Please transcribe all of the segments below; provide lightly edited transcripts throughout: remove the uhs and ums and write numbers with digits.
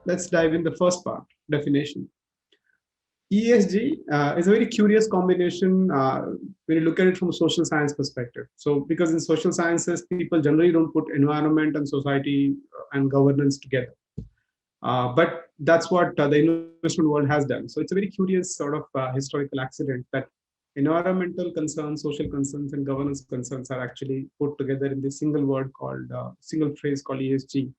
Let's dive in the first part, definition. ESG is a very curious combination when you look at it from a social science perspective. So, because in social sciences, people generally don't put environment and society and governance together. But that's what the investment world has done. So, it's a very curious sort of historical accident that environmental concerns, social concerns, and governance concerns are actually put together in this single word called, single phrase called ESG.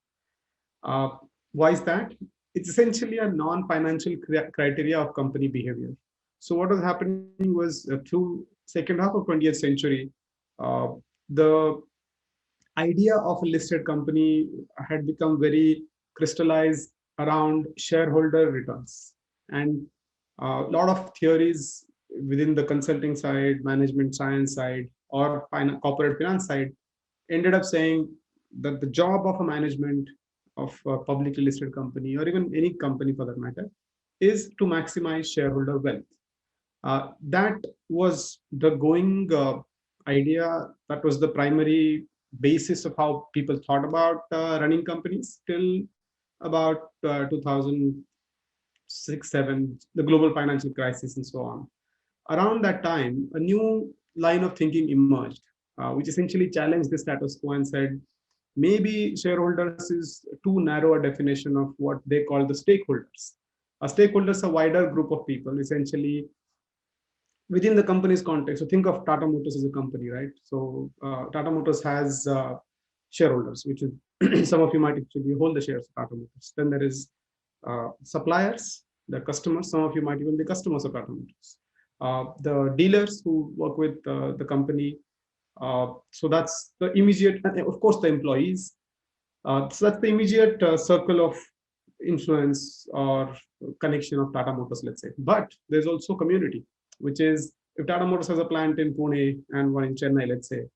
Uh, why is that? It's essentially a non-financial criteria of company behavior. So what was happening was through second half of 20th century, the idea of a listed company had become very crystallized around shareholder returns. And a lot of theories within the consulting side, management science side, or corporate finance side ended up saying that the job of a management of a publicly listed company, or even any company for that matter, is to maximize shareholder wealth. That was the going idea. That was the primary basis of how people thought about running companies till about 2006, 7, the global financial crisis, and so on. Around that time, a new line of thinking emerged, which essentially challenged the status quo and said, maybe shareholders is too narrow a definition of what they call the stakeholders. A stakeholder is a wider group of people, essentially within the company's context. So think of Tata Motors as a company, right? So Tata Motors has shareholders, which is some of you might actually hold the shares of Tata Motors. Then there is suppliers, the customers. Some of you might even be customers of Tata Motors. The dealers who work with the company. So that's the immediate, and of course, the employees. So that's the immediate circle of influence or connection of Tata Motors, let's say. But there's also community, which is if Tata Motors has a plant in Pune and one in Chennai, let's say,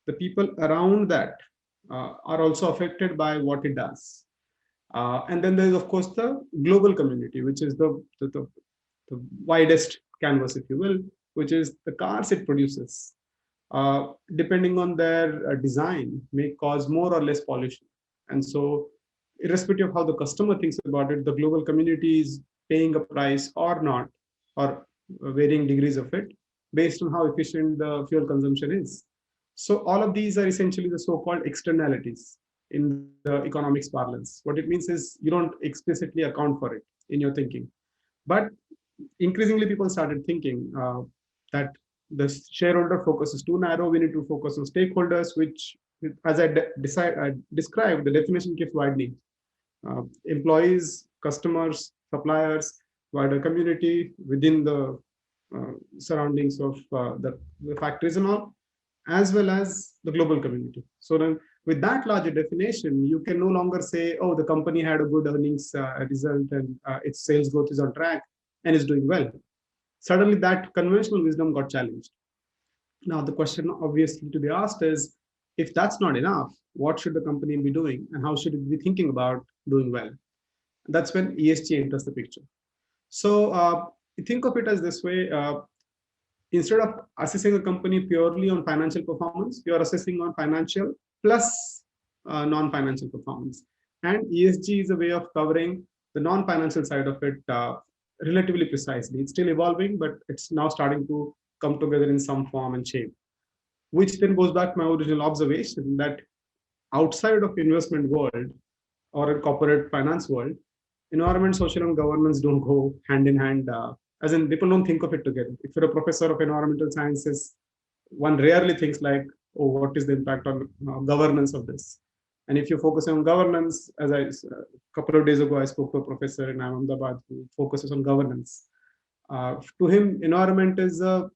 the people around that are also affected by what it does. And then there's, of course, the global community, which is the widest canvas, if you will, which is the cars it produces. Depending on their design, may cause more or less pollution. And so, irrespective of how the customer thinks about it, the global community is paying a price or not, or varying degrees of it, based on how efficient the fuel consumption is. So, all of these are essentially the so called externalities in the economics parlance. What it means is you don't explicitly account for it in your thinking. But increasingly, people started thinking that the shareholder focus is too narrow. We need to focus on stakeholders, which, as I described, the definition keeps widening. Employees, customers, suppliers, wider community within the surroundings of the factories and all, as well as the global community. So then, with that larger definition, you can no longer say, oh, the company had a good earnings result and its sales growth is on track and is doing well. Suddenly, that conventional wisdom got challenged. Now, the question obviously to be asked is, if that's not enough, what should the company be doing and how should it be thinking about doing well? That's when ESG enters the picture. So think of it as this way. Instead of assessing a company purely on financial performance, you are assessing on financial plus non-financial performance. And ESG is a way of covering the non-financial side of it relatively precisely. It's still evolving, but it's now starting to come together in some form and shape. Which then goes back to my original observation that outside of investment world or a corporate finance world, environment, social, and governance don't go hand in hand. As in, people don't think of it together. If you're a professor of environmental sciences, one rarely thinks like, oh, what is the impact on governance of this? And if you focus on governance, as a couple of days ago, I spoke to a professor in Ahmedabad who focuses on governance. To him, environment is a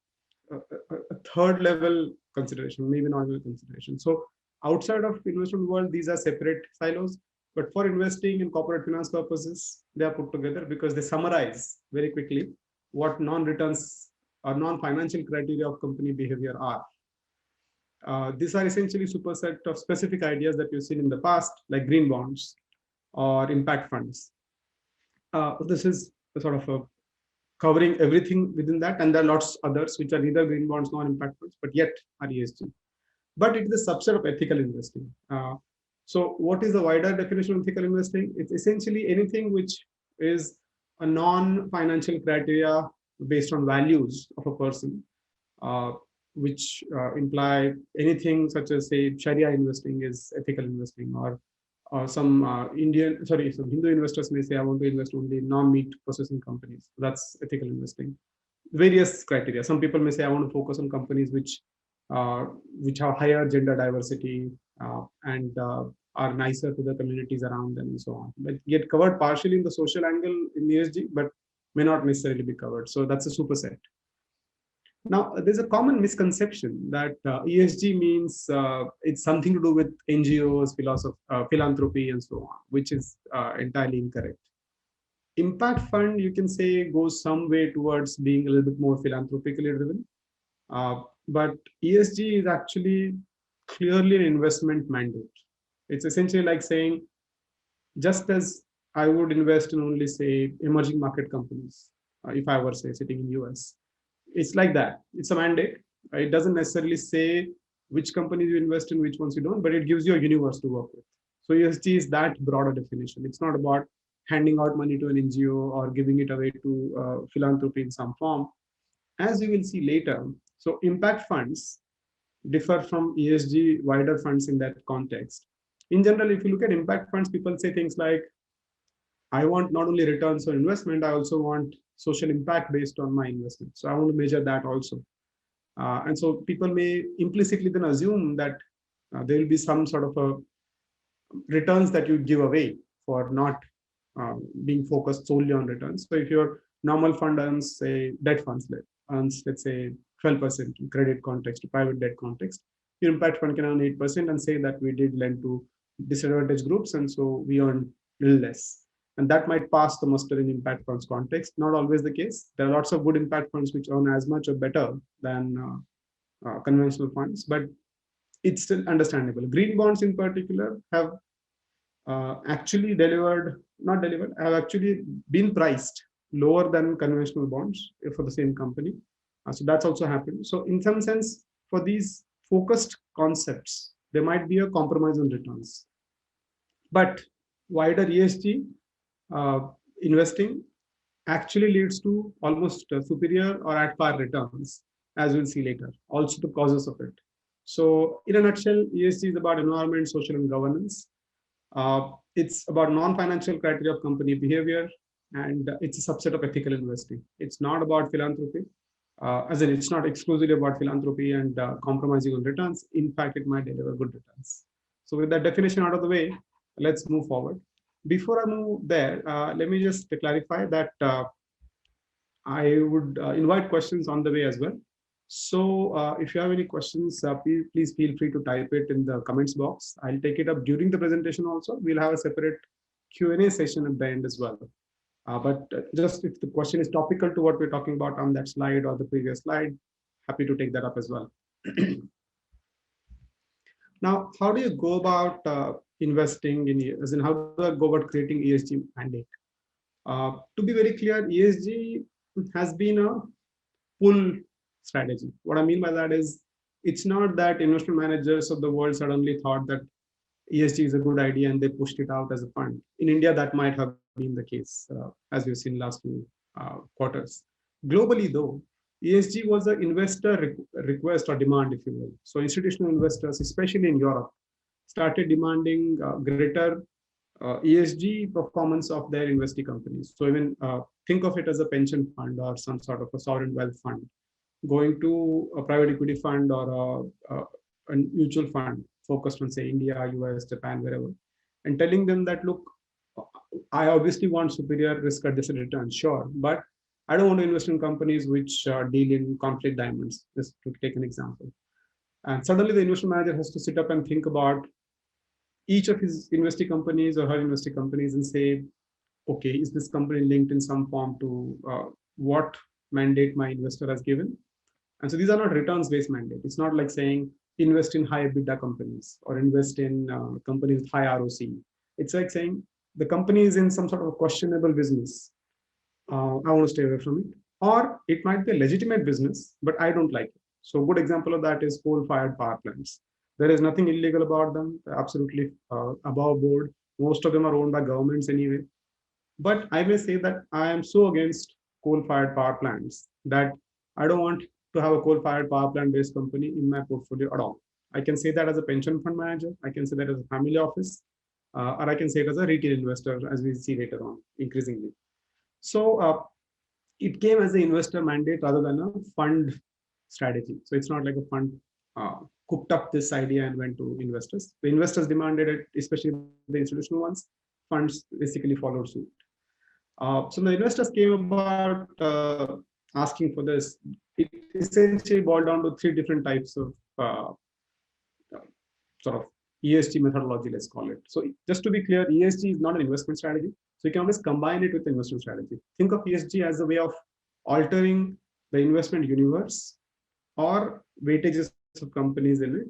third level consideration, maybe not even consideration. So outside of investment world, these are separate silos. But for investing in corporate finance purposes, they are put together because they summarize very quickly what non-returns or non-financial criteria of company behavior are. These are essentially superset of specific ideas that you've seen in the past, like green bonds or impact funds. This is sort of a covering everything within that, and there are lots others which are neither green bonds nor impact funds, but yet are ESG. But it is a subset of ethical investing. So what is the wider definition of ethical investing? It's essentially anything which is a non-financial criteria based on values of a person, uh, which imply anything such as, say, Sharia investing is ethical investing, or some some Hindu investors may say, I want to invest only in non-meat processing companies. That's ethical investing. Various criteria. Some people may say, I want to focus on companies uh, which have higher gender diversity and are nicer to the communities around them and so on. But get covered partially in the social angle in ESG, but may not necessarily be covered. So that's a superset. Now, there's a common misconception that ESG means it's something to do with NGOs, philanthropy, and so on, which is entirely incorrect. Impact fund, you can say, goes some way towards being a little bit more philanthropically driven. But ESG is actually clearly an investment mandate. It's essentially like saying, just as I would invest in only, say, emerging market companies, if I were, say, sitting in US, it's like that. It's a mandate. It doesn't necessarily say which companies you invest in, which ones you don't, but it gives you a universe to work with. So ESG is that broader definition. It's not about handing out money to an NGO or giving it away to philanthropy in some form. As you will see later, so impact funds differ from ESG wider funds in that context. In general, if you look at impact funds, people say things like, I want not only returns on investment, I also want social impact based on my investment. So I want to measure that also. And so people may implicitly then assume that there will be some sort of a returns that you give away for not being focused solely on returns. So if your normal fund earns, say, debt funds earns, let's say, 12% in credit context to private debt context, your impact fund can earn 8% and say that we did lend to disadvantaged groups, and so we earn little less. And that might pass the muster in impact funds context. Not always the case. There are lots of good impact funds which earn as much or better than conventional funds, but it's still understandable. Green bonds in particular have actually not delivered, have actually been priced lower than conventional bonds for the same company. So that's also happened. So in some sense, for these focused concepts, there might be a compromise on returns. But wider ESG investing actually leads to almost superior or at par returns, as we'll see later, also the causes of it. So in a nutshell, ESG is about environment, social, and governance. It's about non-financial criteria of company behavior, and it's a subset of ethical investing. It's not about philanthropy, as in it's not exclusively about philanthropy and compromising on returns. In fact, it might deliver good returns. So with that definition out of the way, let's move forward. Before I move there, let me just clarify that I would invite questions on the way as well. So if you have any questions, please feel free to type it in the comments box. I'll take it up during the presentation also. We'll have a separate Q&A session at the end as well. But just if the question is topical to what we're talking about on that slide or the previous slide, happy to take that up as well. Now, how do you go about investing in, as in how do I go about creating ESG mandate? To be very clear, ESG has been a pull strategy. What I mean by that is, it's not that investment managers of the world suddenly thought that ESG is a good idea and they pushed it out as a fund. In India, that might have been the case, as we've seen last few quarters. Globally, though, ESG was an investor request or demand, if you will. So institutional investors, especially in Europe, started demanding greater ESG performance of their investee companies. So even think of it as a pension fund or some sort of a sovereign wealth fund, going to a private equity fund or a mutual fund focused on, say, India, US, Japan, wherever, and telling them that, look, I obviously want superior risk-adjusted returns, sure, but I don't want to invest in companies which deal in conflict diamonds, just to take an example. And suddenly the investment manager has to sit up and think about each of his investee companies or her investee companies and say, okay, is this company linked in some form to what mandate my investor has given? And so these are not returns-based mandate. It's not like saying invest in high EBITDA companies or invest in companies with high ROC. It's like saying the company is in some sort of a questionable business. I want to stay away from it. Or it might be a legitimate business, but I don't like it. So a good example of that is coal-fired power plants. There is nothing illegal about them. They're absolutely above board. Most of them are owned by governments anyway. But I may say that I am so against coal-fired power plants that I don't want to have a coal-fired power plant-based company in my portfolio at all. I can say that as a pension fund manager, I can say that as a family office, or I can say it as a retail investor, as we see later on, increasingly. So it came as an investor mandate rather than a fund strategy. So it's not like a fund uh, cooked up this idea and went to investors. The investors demanded it, especially the institutional ones. Funds basically followed suit. So the investors came about asking for this. It essentially boiled down to three different types of sort of ESG methodology, let's call it. So just to be clear, ESG is not an investment strategy. So you can always combine it with investment strategy. Think of ESG as a way of altering the investment universe or weightages of companies in it.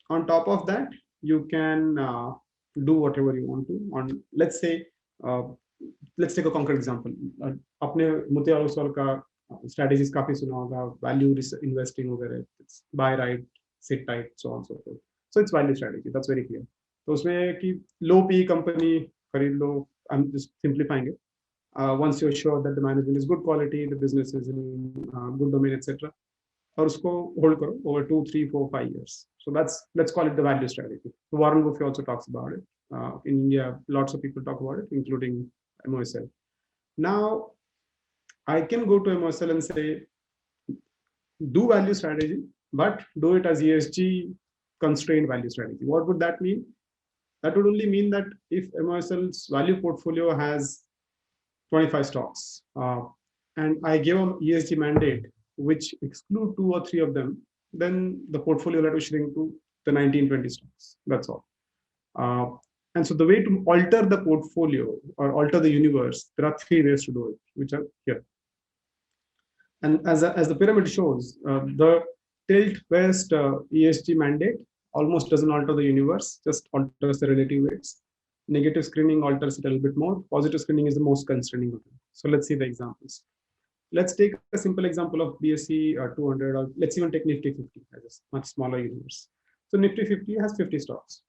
On top of that, you can do whatever you want to. On uh, let's take a concrete example. आपने मोतिलाल ओसवाल का strategies काफी सुना होगा, value investing वगैरह, buy right, sit tight, so on and so forth. So it's value strategy. That's very clear. तो उसमें कि low PE company खरीद लो. I'm just simplifying it. Once you're sure that the management is good quality, the business is in good domain, etc. और उसको hold करो over 2, 3, 4, 5 years. So let's call it the value strategy. So Warren Buffett also talks about it. In India, lots of people talk about it, including MOSL. Now, I can go to MOSL and say, do value strategy, but do it as ESG constrained value strategy. What would that mean? That would only mean that if MOSL's value portfolio has 25 stocks, and I give an ESG mandate which exclude 2 or 3 of them, then the portfolio will have to shrink to the 19, 20 stocks. That's all. And so the way to alter the portfolio or alter the universe, there are 3 ways to do it, which are here. And as the pyramid shows, the tilt west ESG mandate almost doesn't alter the universe, just alters the relative weights. Negative screening alters it a little bit more. Positive screening is the most constraining of them. So let's see the examples. Let's take a simple example of BSE 200, or let's even take Nifty 50 as a much smaller universe. So Nifty 50 has 50 stocks.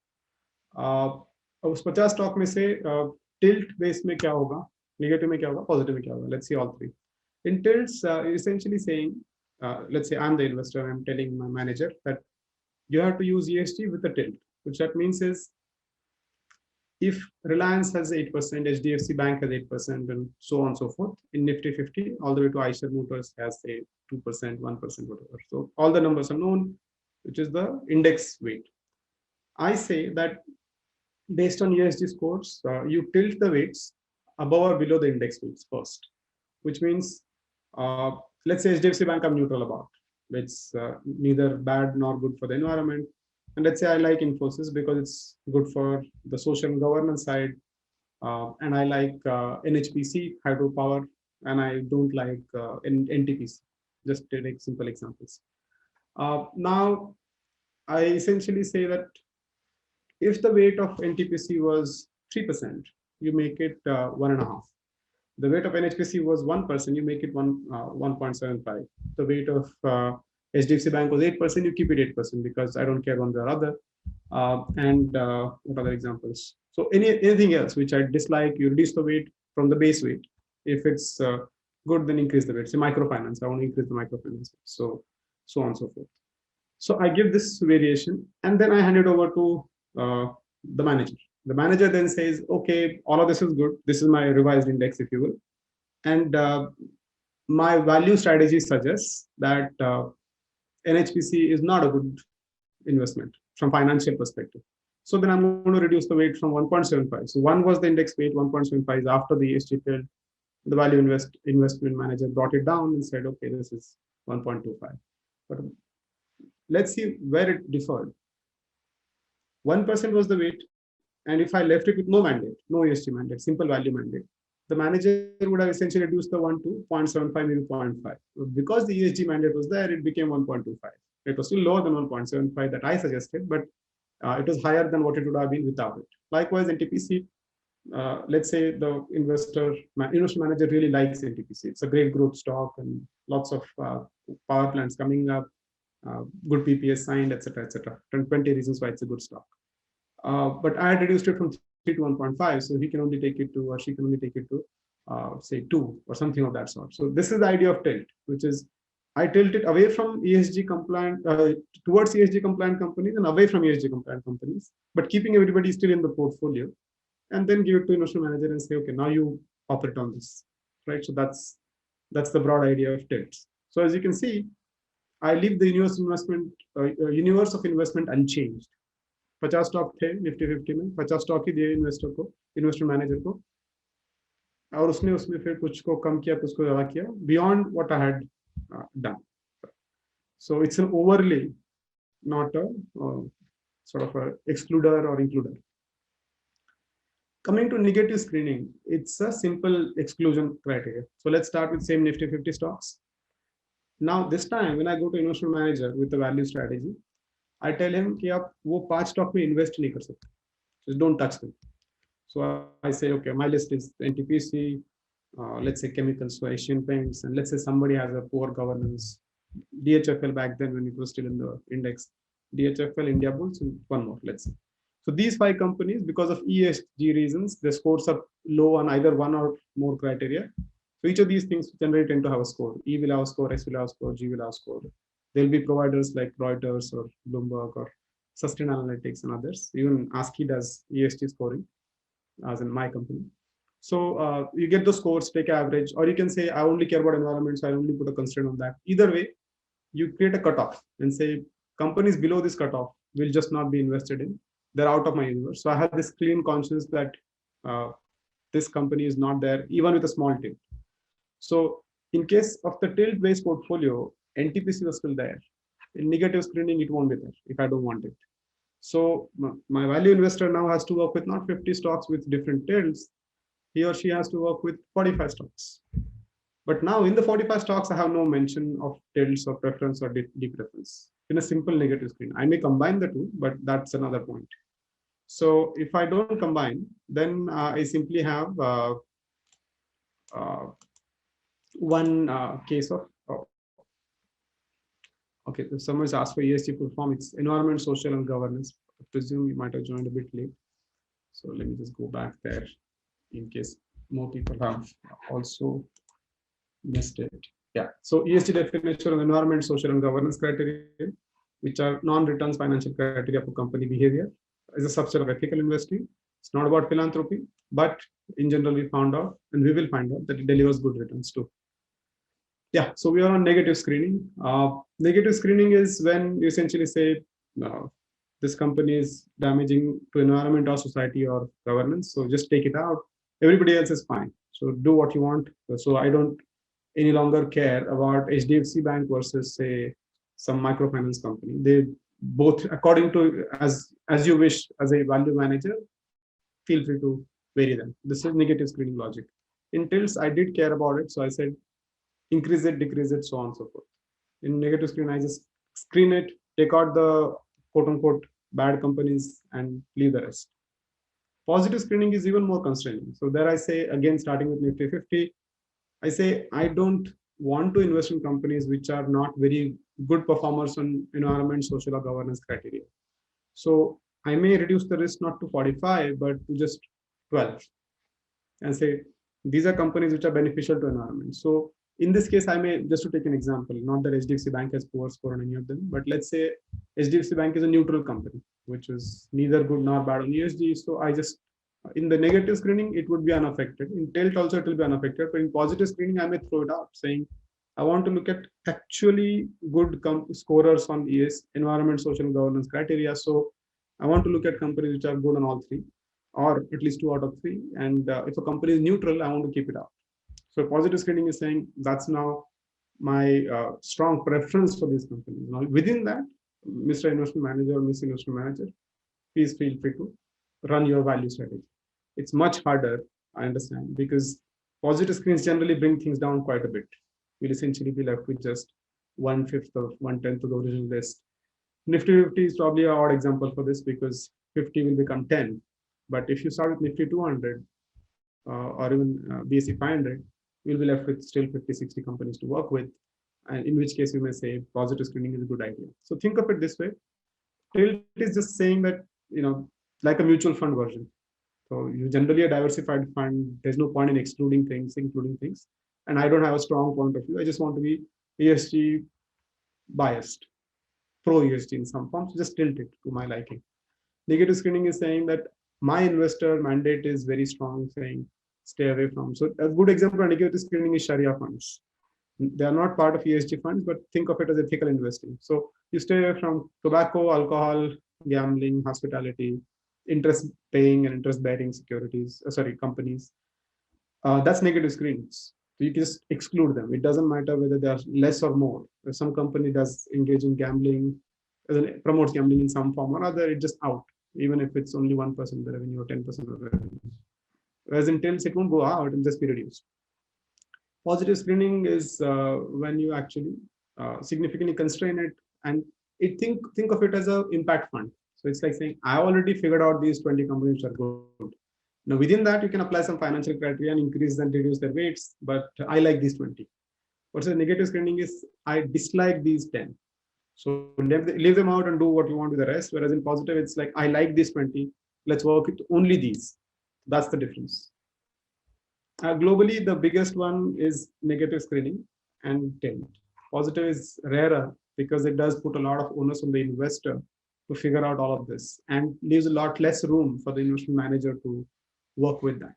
उस 50 stock में से tilt base में क्या होगा, negative में क्या होगा, positive में क्या होगा. Let's see all 3. In tilts, essentially saying, let's say I'm the investor, I'm telling my manager that you have to use ESG with a tilt, which that means is if Reliance has 8%, HDFC Bank has 8%, and so on and so forth, in Nifty 50, all the way to Eicher Motors has say 2%, 1%, whatever. So all the numbers are known, which is the index weight. I say that based on ESG scores, you tilt the weights above or below the index weights first, which means, let's say HDFC Bank I'm neutral about. It's neither bad nor good for the environment. And let's say I like Infosys because it's good for the social and governance side. And I like NHPC, hydropower, and I don't like NTPC, just to take simple examples. Now, I essentially say that if the weight of NTPC was 3%, you make it 1.5. The weight of NHPC was 1%, you make it 1.75. The weight of HDFC Bank was 8%, you keep it 8% because I don't care one way or other. And what other examples? So anything else which I dislike, you reduce the weight from the base weight. If it's good, then increase the weight. Say microfinance, I want to increase the microfinance. So on and so forth. So I give this variation and then I hand it over to the manager. The manager then says, okay, all of this is good. This is my revised index, if you will. And my value strategy suggests that NHPC is not a good investment from financial perspective. So then I'm going to reduce the weight from 1.75. So 1 was the index weight, 1.75 is after the ESG field. The value investment manager brought it down and said, okay, this is 1.25. But let's see where it differed. 1% was the weight. And if I left it with no mandate, no ESG mandate, simple value mandate, the manager would have essentially reduced the 1 to 0.75, maybe 0.5. Because the ESG mandate was there, it became 1.25. It was still lower than 1.75 that I suggested, but it was higher than what it would have been without it. Likewise, NTPC, let's say the investment manager really likes NTPC. It's a great growth stock and lots of power plants coming up. good PPS signed, etc., etc. 20 reasons why it's a good stock. But I had reduced it from 3 to 1.5, so he can only take it to, or she can only take it to, say 2 or something of that sort. So this is the idea of tilt, which is I tilt it away from ESG compliant, towards ESG compliant companies and away from ESG compliant companies, but keeping everybody still in the portfolio, and then give it to investment manager and say, okay, now you operate on this, right? So that's the broad idea of tilts. So as you can see, I leave the universe of investment unchanged. 50 stock थे Nifty 50 में, 50 stock ही दिए investor को, investment manager को, और उसने उसमें फिर कुछ को कम किया, कुछ को ज्यादा किया, beyond what I had done. So it's an overlay, not a sort of a excluder or includer. Coming to negative screening, it's a simple exclusion criteria. So let's start with same Nifty 50 stocks. Now this time when I go to investment manager with the value strategy, I tell him कि आप वो 5 stock में invest नहीं कर सकते, just don't touch them. So I say, okay, my list is NTPC, let's say chemicals for Asian Paints, and let's say somebody has a poor governance, DHFL back then when it was still in the index, DHFL, India Bulls, and one more, let's say. So these 5 companies, because of ESG reasons, the scores are low on either one or more criteria. So each of these things generally tend to have a score. E will have a score, S will have a score, G will have a score. There'll be providers like Reuters or Bloomberg or Sustainalytics and others. Even ASCII does ESG scoring, as in my company. So you get the scores, take average, or you can say, I only care about environment, so I only put a constraint on that. Either way, you create a cutoff and say, companies below this cutoff will just not be invested in. They're out of my universe. So I have this clean conscience that this company is not there, even with a small tilt. So in case of the tilt-based portfolio, NTPC was still there. In negative screening, it won't be there if I don't want it. So my value investor now has to work with not 50 stocks with different tilts. He or she has to work with 45 stocks. But now in the 45 stocks, I have no mention of tilts or preference or deep preference in a simple negative screen. I may combine the two, but that's another point. So if I don't combine, then I simply have one case of, okay, if someone is asked for ESG full form, it's environment, social, and governance. I presume you might have joined a bit late. So let me just go back there in case more people have also missed it. Yeah. So ESG definition of environment, social, and governance criteria, which are non-returns financial criteria for company behavior, is a subset of ethical investing. It's not about philanthropy, but in general, we found out, and we will find out, that it delivers good returns too. Yeah, so we are on negative screening. Negative screening is when you essentially say, this company is damaging to environment or society or governance, so just take it out. Everybody else is fine. So do what you want. So I don't any longer care about HDFC Bank versus, say, some microfinance company. They both, according to as you wish as a value manager, feel free to vary them. This is negative screening logic. In tilts, I did care about it, so I said, increase it, decrease it, so on and so forth. In negative screen, I just screen it, take out the quote unquote bad companies and leave the rest. Positive screening is even more constraining. So there I say, again, starting with Nifty 50, I say, I don't want to invest in companies which are not very good performers on environment, social, or governance criteria. So I may reduce the risk not to 45, but to just 12 and say, these are companies which are beneficial to environment. So in this case, I may, just to take an example, not that HDFC Bank has poor score on any of them, but let's say HDFC Bank is a neutral company, which is neither good nor bad on ESG. So I just, in the negative screening, it would be unaffected. In tilt also, it will be unaffected. But in positive screening, I may throw it out saying, I want to look at actually good scorers on ES, environment, social, and governance criteria. So I want to look at companies which are good on all 3, or at least 2 out of 3. And if a company is neutral, I want to keep it out. So positive screening is saying that's now my strong preference for these companies. Now within that, Mr. Investment Manager or Miss Investment Manager, please feel free to run your value strategy. It's much harder, I understand, because positive screens generally bring things down quite a bit. We'll essentially be left with just 1/5 or 1/10 of the original list. Nifty 50 is probably an odd example for this because 50 will become 10. But if you start with Nifty 200 or even BSE 500, you'll be left with still 50, 60 companies to work with. and in which case you may say positive screening is a good idea. So think of it this way. Tilt is just saying that, like a mutual fund version. So you generally a diversified fund. There's no point in excluding things, including things. And I don't have a strong point of view. I just want to be ESG biased, pro ESG in some forms. Just tilt it to my liking. Negative screening is saying that my investor mandate is very strong, saying stay away from. So a good example of negative screening is Sharia funds. They are not part of ESG funds, but think of it as ethical investing. So you stay away from tobacco, alcohol, gambling, hospitality, interest paying and interest bearing securities, companies. That's negative screens. So you can just exclude them. It doesn't matter whether they are less or more. If some company does engage in gambling, promotes gambling in some form or other, it's just out, even if it's only 1% of the revenue or 10% of the revenue. Whereas in TILs, it won't go out, it'll just be reduced. Positive screening is when you actually significantly constrain it, and think of it as an impact fund. So it's like saying, I already figured out these 20 companies are good. Now within that, you can apply some financial criteria and increase and reduce their weights, but I like these 20. What's the negative screening is I dislike these 10. So leave them out and do what you want with the rest. Whereas in positive, it's like, I like these 20. Let's work with only these. That's the difference. Globally, the biggest one is negative screening and tilt. Positive is rarer because it does put a lot of onus on the investor to figure out all of this and leaves a lot less room for the investment manager to work with that.